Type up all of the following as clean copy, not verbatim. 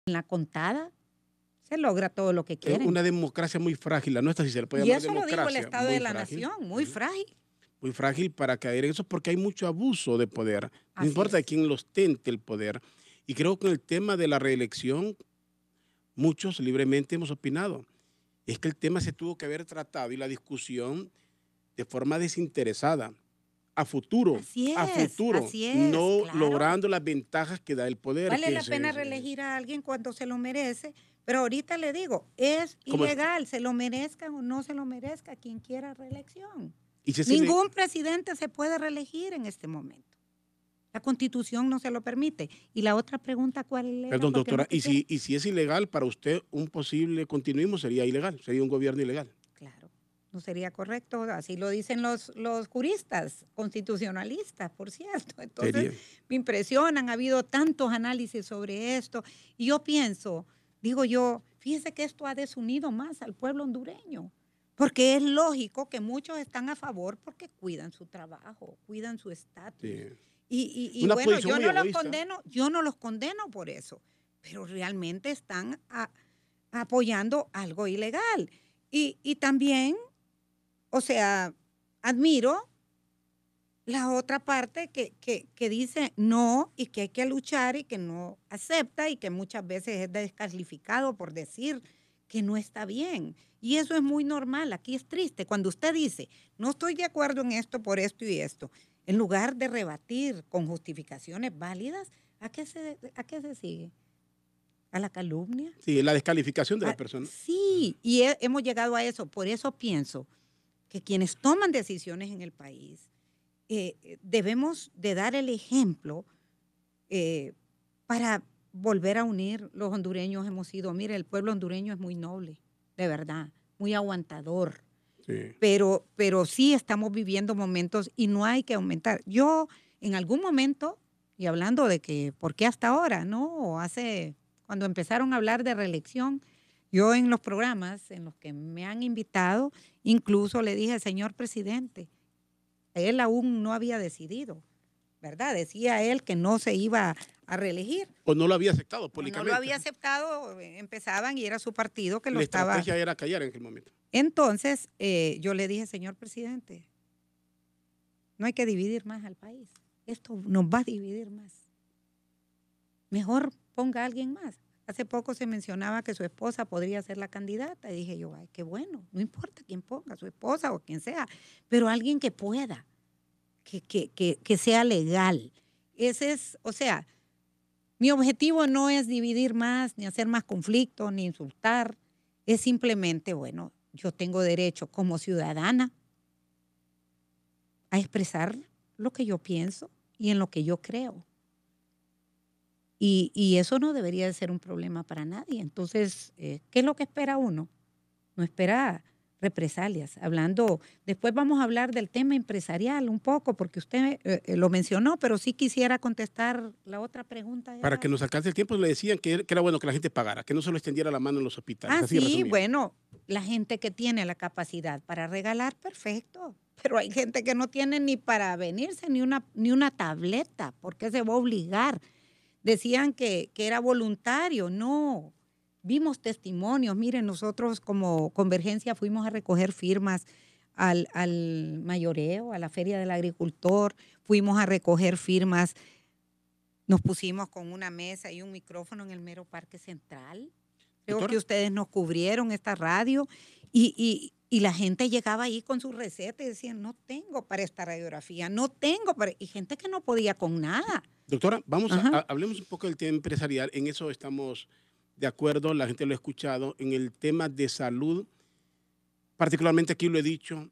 en la contada se logra todo lo que Es quieren. una democracia muy frágil, la nuestra, si se le puede Y llamar eso lo democracia. dijo el Estado muy de la frágil. Nación, muy frágil. Muy frágil para caer en eso porque hay mucho abuso de poder. No Así importa de es. quién lo ostente el poder. Y creo que en el tema de la reelección, muchos libremente hemos opinado. Es que el tema se tuvo que haber tratado y la discusión de forma desinteresada, a futuro, Así es, no claro. logrando las ventajas que da el poder. Vale que la pena reelegir a alguien cuando se lo merece, pero ahorita le digo, es ilegal, se lo merezca o no se lo merezca quien quiera reelección. Ningún presidente se puede reelegir en este momento. La Constitución no se lo permite. Y la otra pregunta, ¿cuál era? Perdón, doctora, ¿y si es ilegal para usted un posible continuismo sería ilegal? ¿Sería un gobierno ilegal? Claro, no sería correcto. Así lo dicen los juristas constitucionalistas, por cierto. Entonces, me impresionan. Ha habido tantos análisis sobre esto. Y yo pienso, digo yo, fíjese que esto ha desunido más al pueblo hondureño. Porque es lógico que muchos están a favor porque cuidan su trabajo, cuidan su estatus. Sí. Y bueno, yo no los condeno por eso, pero realmente están apoyando algo ilegal. Y también, o sea, admiro la otra parte que dice no y que hay que luchar y que no acepta y que muchas veces es descalificado por decir que no está bien. Y eso es muy normal. Aquí es triste. Cuando usted dice, no estoy de acuerdo en esto por esto y esto, en lugar de rebatir con justificaciones válidas, ¿a qué se sigue? ¿A la calumnia? Sí, la descalificación de la persona. Sí, y hemos llegado a eso. Por eso pienso que quienes toman decisiones en el país debemos de dar el ejemplo para volver a unir. Los hondureños hemos sido, mire, el pueblo hondureño es muy noble, de verdad, muy aguantador. Sí. Pero sí estamos viviendo momentos y no hay que aumentar. Yo en algún momento, y hablando de que, ¿por qué hasta ahora? No, cuando empezaron a hablar de reelección, yo en los programas en los que me han invitado, incluso le dije, señor presidente, él aún no había decidido, ¿verdad? Decía él que no se iba a reelegir. O no lo había aceptado públicamente. No lo había aceptado, empezaban y era su partido que lo estaba... La estrategia era callar en aquel momento. Entonces, yo le dije, señor presidente, no hay que dividir más al país. Esto nos va a dividir más. Mejor ponga a alguien más. Hace poco se mencionaba que su esposa podría ser la candidata. Y dije yo, ay, qué bueno, no importa quién ponga, su esposa o quien sea, pero alguien que pueda, que sea legal. Ese es, o sea, mi objetivo no es dividir más, ni hacer más conflictos, ni insultar. Es simplemente, bueno, yo tengo derecho como ciudadana a expresar lo que yo pienso y en lo que yo creo. Y eso no debería de ser un problema para nadie. Entonces, ¿qué es lo que espera uno? No espera represalias. Después vamos a hablar del tema empresarial un poco, porque usted lo mencionó, pero sí quisiera contestar la otra pregunta. Para que nos alcance el tiempo, le decían que era bueno que la gente pagara, que no se lo extendiera la mano en los hospitales. Así sí, bueno, la gente que tiene la capacidad para regalar, perfecto. Pero hay gente que no tiene ni para venirse, ni una tableta. ¿Por qué se va a obligar? Decían que era voluntario. No, vimos testimonios. Miren, nosotros como Convergencia fuimos a recoger firmas al mayoreo, a la Feria del Agricultor. Fuimos a recoger firmas. Nos pusimos con una mesa y un micrófono en el mero Parque Central. Creo que ustedes nos cubrieron esta radio y la gente llegaba ahí con su receta y decían, no tengo para esta radiografía, no tengo para... Y gente que no podía con nada. Doctora, hablemos un poco del tema empresarial. En eso estamos de acuerdo, la gente lo ha escuchado. En el tema de salud, particularmente aquí lo he dicho,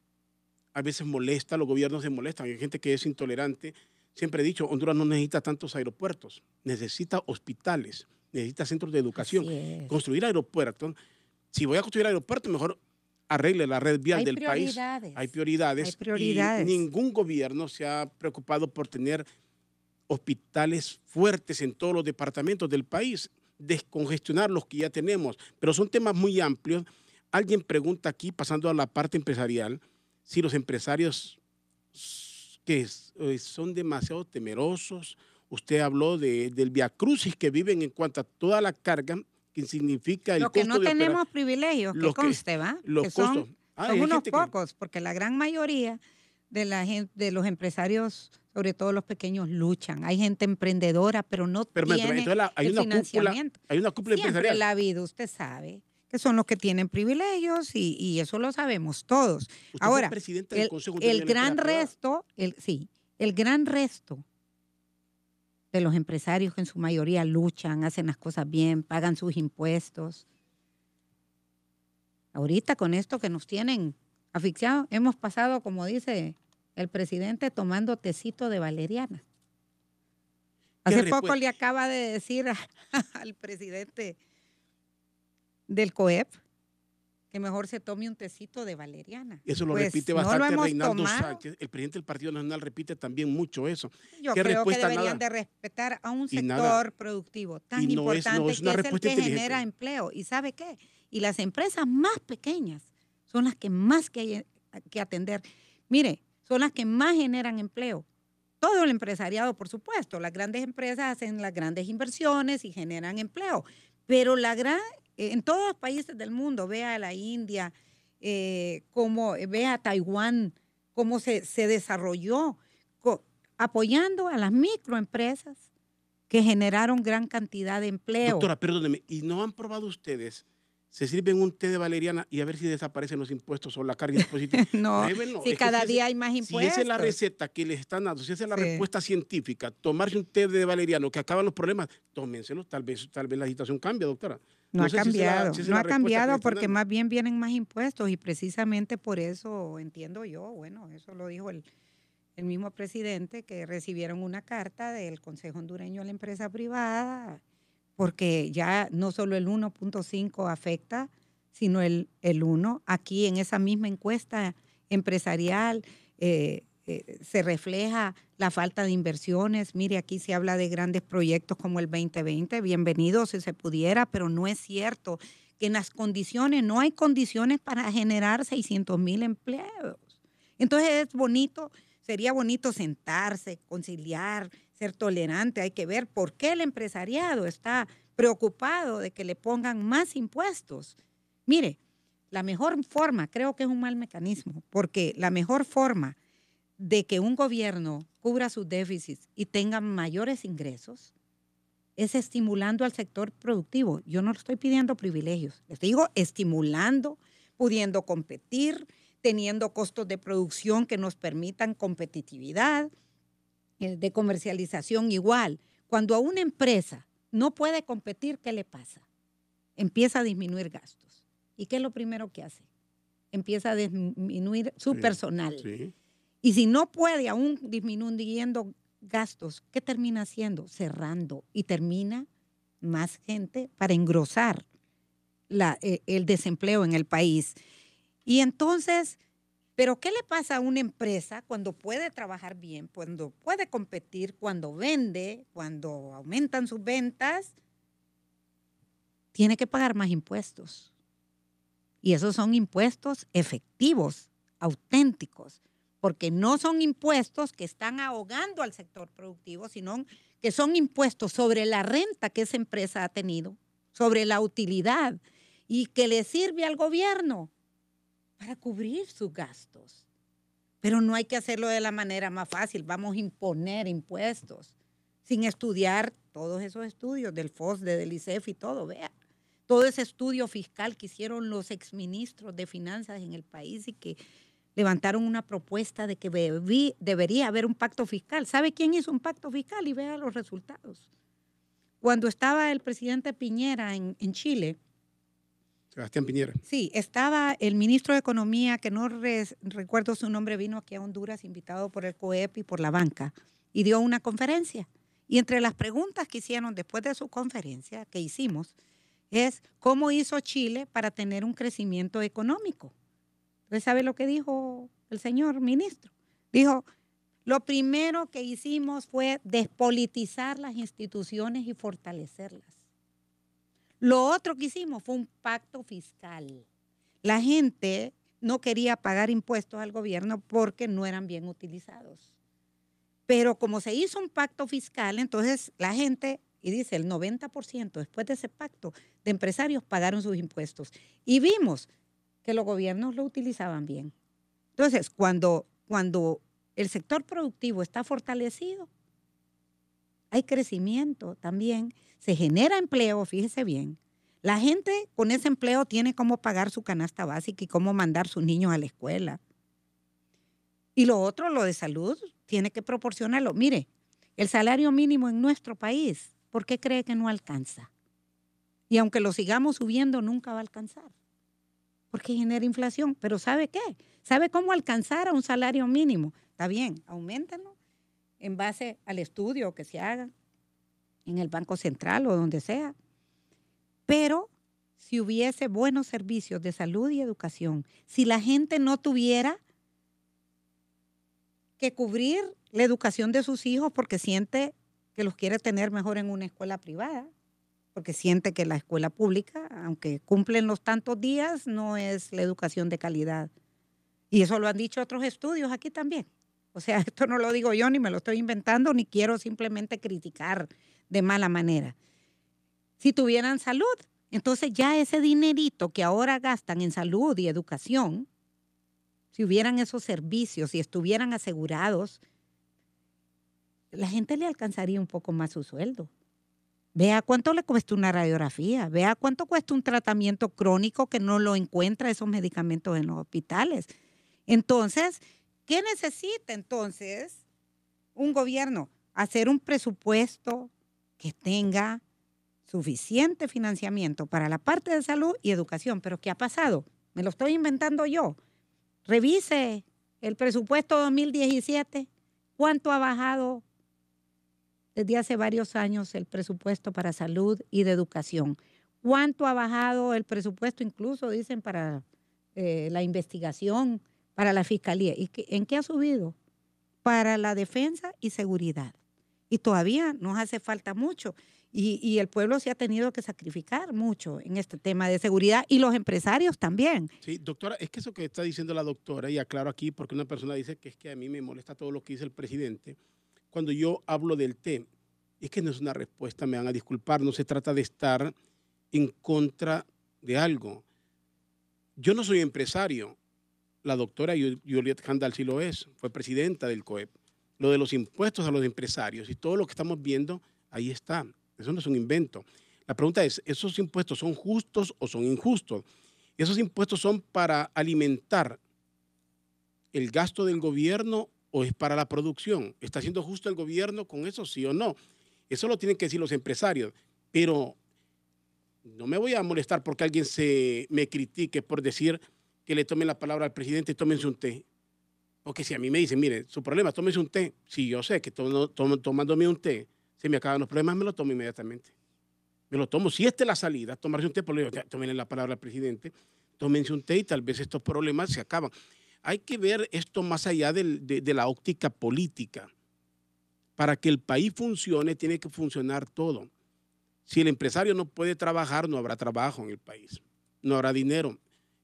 a veces molesta, los gobiernos se molestan. Hay gente que es intolerante. Siempre he dicho, Honduras no necesita tantos aeropuertos, necesita hospitales, necesita centros de educación. Construir aeropuertos. Si voy a construir aeropuertos, mejor arregle la red vial del país. Hay prioridades. Y ningún gobierno se ha preocupado por tener hospitales fuertes en todos los departamentos del país, descongestionar los que ya tenemos, pero son temas muy amplios. Alguien pregunta aquí, pasando a la parte empresarial, si los empresarios que son demasiado temerosos usted habló del viacrucis que viven en cuanto a toda la carga que significa el costo. Lo que no de tenemos privilegios, que conste, ¿va? Los que son, costos. Son unos pocos, porque la gran mayoría de los empresarios, sobre todo los pequeños, luchan. Hay gente emprendedora, pero no tiene hay el financiamiento. Hay una cúpula empresarial. Siempre la vida, usted sabe, que son los que tienen privilegios y eso lo sabemos todos. Ahora, el gran resto de los empresarios que en su mayoría luchan, hacen las cosas bien, pagan sus impuestos. Ahorita con esto que nos tienen asfixiados, hemos pasado, como dice el presidente, tomando tecito de valeriana. Hace poco le acaba de decir al presidente del COEP que mejor se tome un tecito de valeriana. Eso lo repite bastante Reinaldo Sánchez. El presidente del Partido Nacional repite también mucho eso. Yo creo que deberían de respetar a un sector productivo tan importante que es el que genera empleo. ¿Y sabe qué? Y las empresas más pequeñas son las que más que hay que atender. Mire, son las que más generan empleo. Todo el empresariado, por supuesto. Las grandes empresas hacen las grandes inversiones y generan empleo. Pero en todos los países del mundo, vea a la India, vea a Taiwán, cómo se desarrolló, apoyando a las microempresas que generaron gran cantidad de empleo. Doctora, perdóneme, ¿y no han probado ustedes? Se sirven un té de valeriana y a ver si desaparecen los impuestos o la carga impositiva. No, si cada día hay más impuestos. Si esa es la receta que les están dando, si esa es la respuesta científica, tomarse un té de valeriano que acaban los problemas, tómenselo, tal vez la situación cambie, doctora. No ha cambiado, no ha cambiado porque más bien vienen más impuestos y precisamente por eso entiendo yo, bueno, eso lo dijo el mismo presidente, que recibieron una carta del Consejo Hondureño de la Empresa Privada, porque ya no solo el 1.5 afecta, sino el 1. Aquí en esa misma encuesta empresarial se refleja la falta de inversiones. Mire, aquí se habla de grandes proyectos como el 2020, bienvenidos si se pudiera, pero no es cierto que en las condiciones, no hay condiciones para generar 600,000 empleos. Entonces sería bonito sentarse, conciliar, ser tolerante. Hay que ver por qué el empresariado está preocupado de que le pongan más impuestos. Mire, la mejor forma, creo que es un mal mecanismo, porque la mejor forma de que un gobierno cubra sus déficits y tenga mayores ingresos es estimulando al sector productivo. Yo no le estoy pidiendo privilegios, les digo estimulando, pudiendo competir, teniendo costos de producción que nos permitan competitividad, de comercialización igual. Cuando a una empresa no puede competir, ¿qué le pasa? Empieza a disminuir gastos. ¿Y qué es lo primero que hace? Empieza a disminuir su personal. Sí. Y si no puede aún disminuyendo gastos, ¿qué termina haciendo? Cerrando. Y termina más gente para engrosar el desempleo en el país. Y entonces, ¿pero qué le pasa a una empresa cuando puede trabajar bien, cuando puede competir, cuando vende, cuando aumentan sus ventas? Tiene que pagar más impuestos. Y esos son impuestos efectivos, auténticos, porque no son impuestos que están ahogando al sector productivo, sino que son impuestos sobre la renta que esa empresa ha tenido, sobre la utilidad, y que le sirve al gobierno para cubrir sus gastos. Pero no hay que hacerlo de la manera más fácil. Vamos a imponer impuestos sin estudiar todos esos estudios del FOSDE, del ICEF y todo. Vea, todo ese estudio fiscal que hicieron los exministros de finanzas en el país y que levantaron una propuesta de que debería haber un pacto fiscal. ¿Sabe quién hizo un pacto fiscal? Y vea los resultados. Cuando estaba el presidente Piñera en Chile, Sebastián Piñera. Sí, estaba el ministro de Economía, que no recuerdo su nombre, vino aquí a Honduras invitado por el COEP y por la banca y dio una conferencia. Y entre las preguntas que hicieron después de su conferencia que hicimos es cómo hizo Chile para tener un crecimiento económico. ¿Usted sabe lo que dijo el señor ministro? Dijo, lo primero que hicimos fue despolitizar las instituciones y fortalecerlas. Lo otro que hicimos fue un pacto fiscal. La gente no quería pagar impuestos al gobierno porque no eran bien utilizados. Pero como se hizo un pacto fiscal, entonces la gente, y dice el 90% después de ese pacto de empresarios pagaron sus impuestos. Y vimos que los gobiernos lo utilizaban bien. Entonces, cuando el sector productivo está fortalecido, hay crecimiento también, se genera empleo, fíjese bien. La gente con ese empleo tiene cómo pagar su canasta básica y cómo mandar sus niños a la escuela. Y lo otro, lo de salud, tiene que proporcionarlo. Mire, el salario mínimo en nuestro país, ¿por qué cree que no alcanza? Y aunque lo sigamos subiendo, nunca va a alcanzar. Porque genera inflación. Pero ¿sabe qué? ¿Sabe cómo alcanzar a un salario mínimo? Está bien, auméntenlo en base al estudio que se haga en el Banco Central o donde sea. Pero si hubiese buenos servicios de salud y educación, si la gente no tuviera que cubrir la educación de sus hijos porque siente que los quiere tener mejor en una escuela privada, porque siente que la escuela pública, aunque cumplen los tantos días, no es la educación de calidad. Y eso lo han dicho otros estudios aquí también. O sea, esto no lo digo yo, ni me lo estoy inventando, ni quiero simplemente criticar de mala manera. Si tuvieran salud, entonces ya ese dinerito que ahora gastan en salud y educación, si hubieran esos servicios y estuvieran asegurados, la gente le alcanzaría un poco más su sueldo. Vea cuánto le cuesta una radiografía, vea cuánto cuesta un tratamiento crónico que no lo encuentra esos medicamentos en los hospitales. Entonces, ¿qué necesita entonces un gobierno? Hacer un presupuesto que tenga suficiente financiamiento para la parte de salud y educación. ¿Pero qué ha pasado? Me lo estoy inventando yo. Revise el presupuesto 2017. ¿Cuánto ha bajado desde hace varios años el presupuesto para salud y de educación? ¿Cuánto ha bajado el presupuesto incluso, dicen, para la investigación, para la fiscalía? ¿Y en qué ha subido? Para la defensa y seguridad. Y todavía nos hace falta mucho. Y el pueblo se ha tenido que sacrificar mucho en este tema de seguridad y los empresarios también. Sí, doctora, es que eso que está diciendo la doctora, y aclaro aquí porque una persona dice que es que a mí me molesta todo lo que dice el presidente. Cuando yo hablo del té, es que no es una respuesta, me van a disculpar, no se trata de estar en contra de algo. Yo no soy empresario, la doctora Juliet Handal sí lo es, fue presidenta del COEP. Lo de los impuestos a los empresarios y todo lo que estamos viendo, ahí está. Eso no es un invento. La pregunta es, ¿esos impuestos son justos o son injustos? ¿Esos impuestos son para alimentar el gasto del gobierno o es para la producción? ¿Está siendo justo el gobierno con eso, sí o no? Eso lo tienen que decir los empresarios. Pero no me voy a molestar porque alguien me critique por decir que le tomen la palabra al presidente y tómense un té. Porque si a mí me dicen, mire, su problema, tómese un té. Si yo sé que tomándome un té se me acaban los problemas, me lo tomo inmediatamente. Me lo tomo. Si esta es la salida, tomarse un té, pues le digo, tómenle la palabra al presidente, tómense un té y tal vez estos problemas se acaban. Hay que ver esto más allá de la óptica política. Para que el país funcione, tiene que funcionar todo. Si el empresario no puede trabajar, no habrá trabajo en el país. No habrá dinero.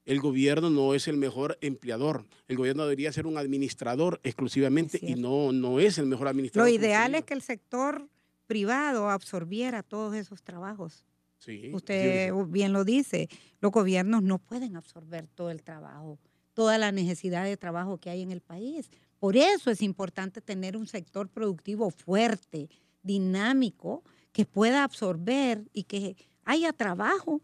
El gobierno no es el mejor empleador. El gobierno debería ser un administrador exclusivamente y no es el mejor administrador. Lo ideal es que el sector privado absorbiera todos esos trabajos. Sí, usted bien lo dice, los gobiernos no pueden absorber todo el trabajo, toda la necesidad de trabajo que hay en el país. Por eso es importante tener un sector productivo fuerte, dinámico, que pueda absorber y que haya trabajo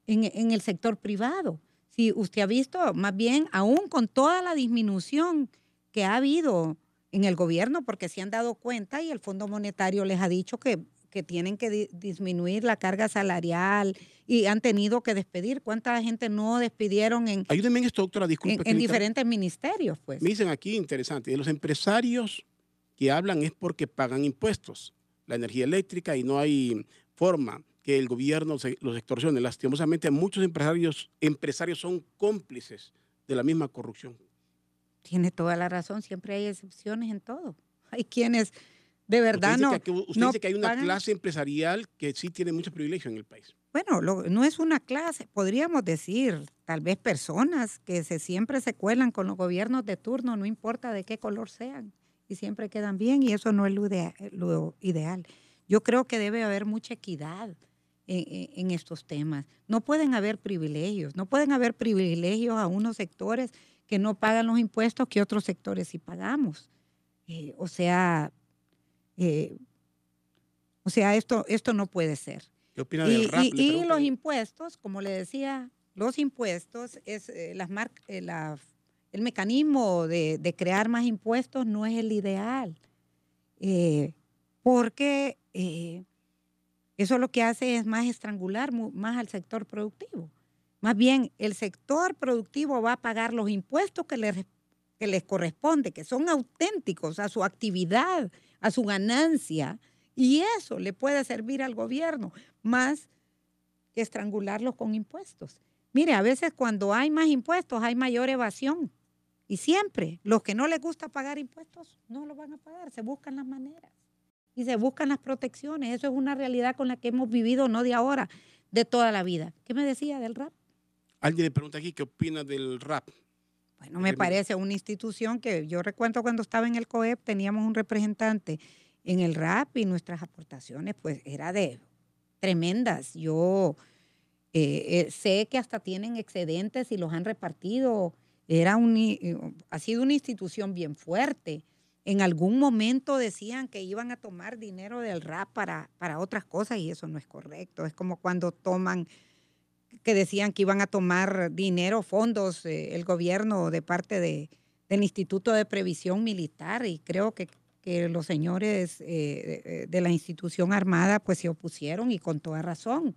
en el sector privado. Si usted ha visto, más bien, aún con toda la disminución que ha habido en el gobierno, porque se han dado cuenta y el Fondo Monetario les ha dicho que tienen que disminuir la carga salarial y han tenido que despedir. ¿Cuánta gente no despidieron ayúdenme en esto, doctora, disculpe. En diferentes ministerios, pues? Me dicen aquí, interesante, de los empresarios que hablan es porque pagan impuestos, la energía eléctrica, y no hay forma que el gobierno los extorsione. Lastimosamente, muchos empresarios son cómplices de la misma corrupción. Tiene toda la razón, siempre hay excepciones en todo. Hay quienes de verdad usted dice que hay una clase empresarial que sí tiene mucho privilegio en el país. Bueno, no es una clase, podríamos decir, tal vez personas que siempre se cuelan con los gobiernos de turno, no importa de qué color sean. y siempre quedan bien y eso no es lo ideal. Yo creo que debe haber mucha equidad en estos temas. No pueden haber privilegios, no pueden haber privilegios a unos sectores que no pagan los impuestos que otros sectores sí pagamos. O sea, esto no puede ser. ¿Qué opina del RAP? Y los impuestos, como le decía, los impuestos es el mecanismo de crear más impuestos no es el ideal, porque eso lo que hace es más estrangular más al sector productivo. Más bien, el sector productivo va a pagar los impuestos que les corresponde, que son auténticos a su actividad, a su ganancia, y eso le puede servir al gobierno, más que estrangularlos con impuestos. Mire, a veces cuando hay más impuestos hay mayor evasión, y siempre los que no les gusta pagar impuestos no lo van a pagar, se buscan las maneras y se buscan las protecciones. Eso es una realidad con la que hemos vivido no de ahora, de toda la vida. ¿Qué me decía del RAP? Alguien le pregunta aquí qué opina del RAP. Bueno, me parece una institución que yo recuerdo cuando estaba en el COEP, teníamos un representante en el RAP y nuestras aportaciones pues era de tremendas. Yo sé que hasta tienen excedentes y los han repartido. Ha sido una institución bien fuerte. En algún momento decían que iban a tomar dinero del RAP para otras cosas y eso no es correcto. Es como cuando que decían que iban a tomar dinero, fondos, el gobierno de parte del Instituto de Previsión Militar, y creo que los señores de la institución armada pues se opusieron y con toda razón.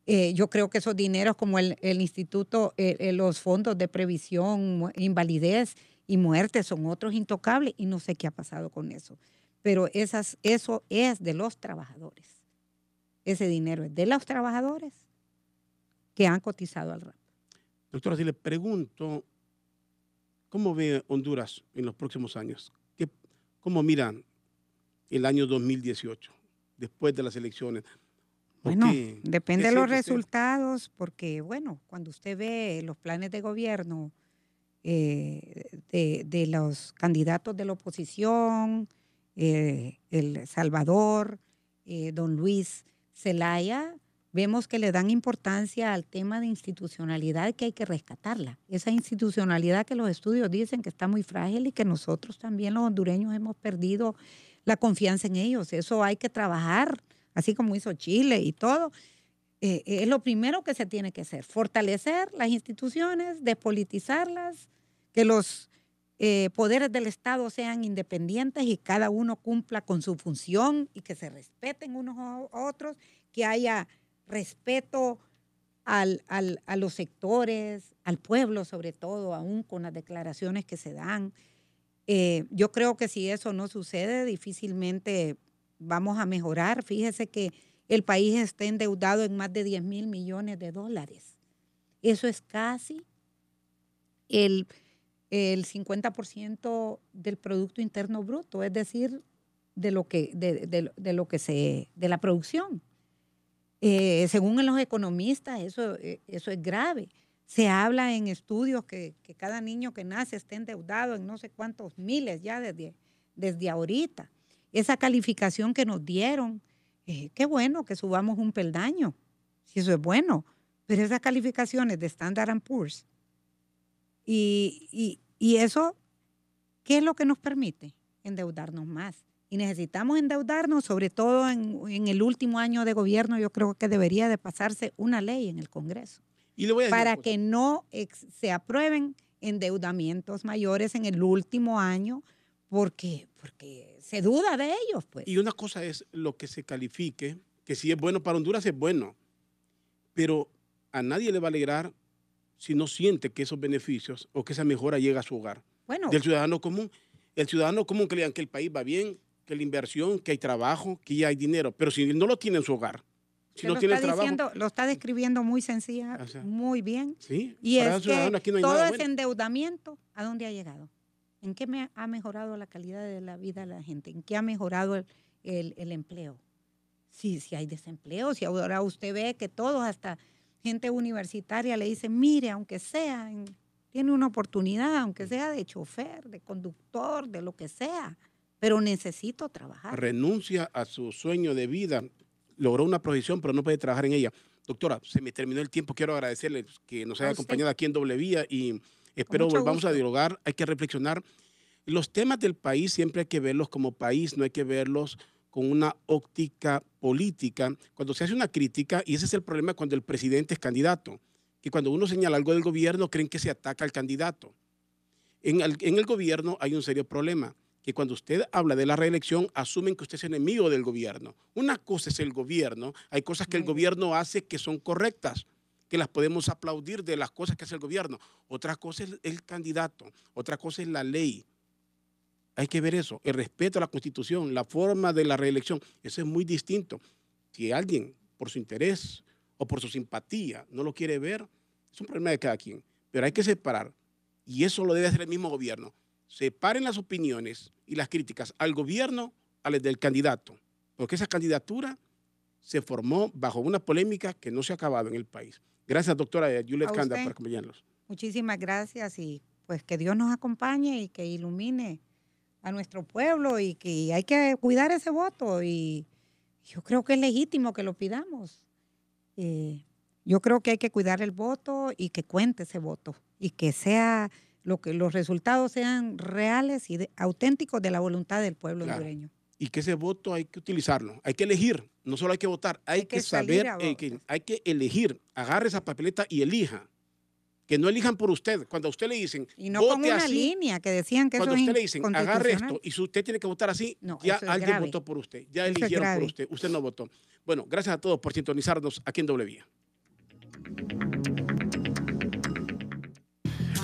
Yo creo que esos dineros como el instituto, los fondos de previsión, invalidez y muerte son otros intocables y no sé qué ha pasado con eso. Pero eso es de los trabajadores. Ese dinero es de los trabajadores que han cotizado al RAP. Doctora, si le pregunto, ¿cómo ve Honduras en los próximos años? ¿Cómo miran el año 2018, después de las elecciones? Bueno, depende de los resultados, porque, bueno, cuando usted ve los planes de gobierno de los candidatos de la oposición, El Salvador, don Luis Zelaya, vemos que le dan importancia al tema de institucionalidad, que hay que rescatarla. Esa institucionalidad que los estudios dicen que está muy frágil y que nosotros también los hondureños hemos perdido la confianza en ellos. Eso hay que trabajar, así como hizo Chile y todo. Es lo primero que se tiene que hacer, fortalecer las instituciones, despolitizarlas, que los poderes del Estado sean independientes y cada uno cumpla con su función y que se respeten unos a otros, que haya respeto a los sectores, al pueblo sobre todo, aún con las declaraciones que se dan. Yo creo que si eso no sucede, difícilmente vamos a mejorar. Fíjese que el país está endeudado en más de 10,000 millones de dólares. Eso es casi el 50% del Producto Interno Bruto, es decir, de la producción. Según los economistas, eso es grave. Se habla en estudios que cada niño que nace está endeudado en no sé cuántos miles ya desde ahorita. Esa calificación que nos dieron, qué bueno que subamos un peldaño, si eso es bueno, pero esas calificaciones de Standard & Poor's y eso, ¿qué es lo que nos permite? Endeudarnos más. Y necesitamos endeudarnos, sobre todo en el último año de gobierno. Yo creo que debería de pasarse una ley en el Congreso para que no se aprueben endeudamientos mayores en el último año, porque se duda de ellos, pues. Y una cosa es lo que se califique, que si es bueno para Honduras es bueno, pero a nadie le va a alegrar si no siente que esos beneficios o que esa mejora llega a su hogar. Bueno, del ciudadano común. El ciudadano común que le digan que el país va bien, que la inversión, que hay trabajo, que ya hay dinero, pero si no lo tiene en su hogar, si no tiene trabajo. Lo está describiendo muy sencilla, o sea, muy bien. Sí, y es que aquí no hay todo nada ese bueno. endeudamiento, ¿a dónde ha llegado? ¿En qué ha mejorado la calidad de la vida de la gente? ¿En qué ha mejorado el empleo? Si hay desempleo, si ahora usted ve que todos, hasta gente universitaria, le dicen, mire, aunque sea, tiene una oportunidad, aunque sea de chofer, de conductor, de lo que sea, pero necesito trabajar. Renuncia a su sueño de vida, logró una profesión, pero no puede trabajar en ella. Doctora, se me terminó el tiempo. Quiero agradecerle que nos haya acompañado aquí en Doble Vía y espero volvamos a dialogar. Hay que reflexionar. Los temas del país siempre hay que verlos como país, no hay que verlos con una óptica política. Cuando se hace una crítica, y ese es el problema cuando el presidente es candidato, que cuando uno señala algo del gobierno, creen que se ataca al candidato. En el gobierno hay un serio problema, que cuando usted habla de la reelección, asumen que usted es enemigo del gobierno. Una cosa es el gobierno, hay cosas que el gobierno hace que son correctas, que las podemos aplaudir de las cosas que hace el gobierno. Otra cosa es el candidato, otra cosa es la ley. Hay que ver eso, el respeto a la Constitución, la forma de la reelección, eso es muy distinto. Si alguien, por su interés o por su simpatía, no lo quiere ver, es un problema de cada quien. Pero hay que separar, y eso lo debe hacer el mismo gobierno. Separen las opiniones y las críticas al gobierno a las del candidato, porque esa candidatura se formó bajo una polémica que no se ha acabado en el país. Gracias, doctora Juliet Canda, por acompañarnos. Muchísimas gracias y pues que Dios nos acompañe y que ilumine a nuestro pueblo y que hay que cuidar ese voto y yo creo que es legítimo que lo pidamos. Yo creo que hay que cuidar el voto y que cuente ese voto y que sea los resultados sean reales y auténticos de la voluntad del pueblo hondureño. Y que ese voto hay que utilizarlo, hay que elegir, no solo hay que votar, hay que saber, hay que elegir, agarre esa papeleta y elija. Que no elijan por usted. Cuando a usted le dicen, y no con una línea que decían que cuando eso es usted le dicen, agarre esto y si usted tiene que votar así, no, ya alguien votó por usted, ya eligieron por usted, usted no votó. Bueno, gracias a todos por sintonizarnos aquí en Doble Vía.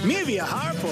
Mi viajar por